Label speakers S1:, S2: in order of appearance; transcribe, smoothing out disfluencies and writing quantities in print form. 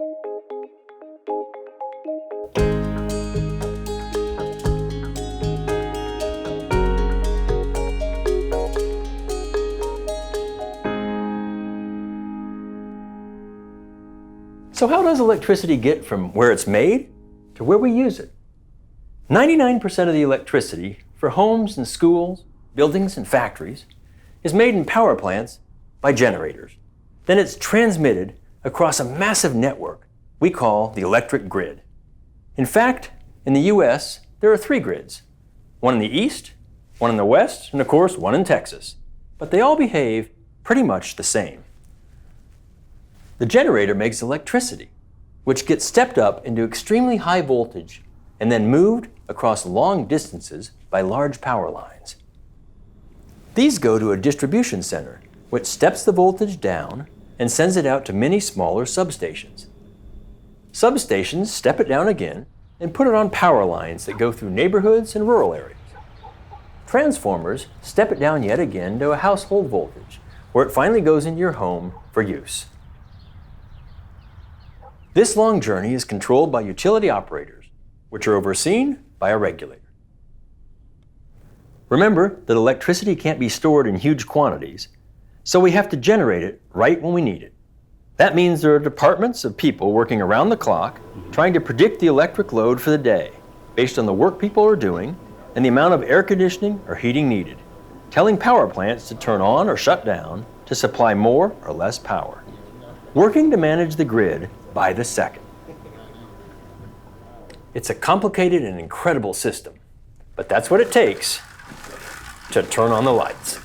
S1: So how does electricity get from where it's made to where we use it? 99% of the electricity for homes and schools, buildings and factories is made in power plants by generators. Then it's transmitted across a massive network we call the electric grid. In fact, in the US, there are 3 grids. One in the east, one in the west, and of course, one in Texas. But they all behave pretty much the same. The generator makes electricity, which gets stepped up into extremely high voltage and then moved across long distances by large power lines. These go to a distribution center, which steps the voltage down and sends it out to many smaller substations. Substations step it down again and put it on power lines that go through neighborhoods and rural areas. Transformers step it down yet again to a household voltage, where it finally goes into your home for use. This long journey is controlled by utility operators, which are overseen by a regulator. Remember that electricity can't be stored in huge quantities, so we have to generate it right when we need it. That means there are departments of people working around the clock trying to predict the electric load for the day based on the work people are doing and the amount of air conditioning or heating needed, telling power plants to turn on or shut down to supply more or less power. Working to manage the grid by the second. It's a complicated and incredible system, but that's what it takes to turn on the lights.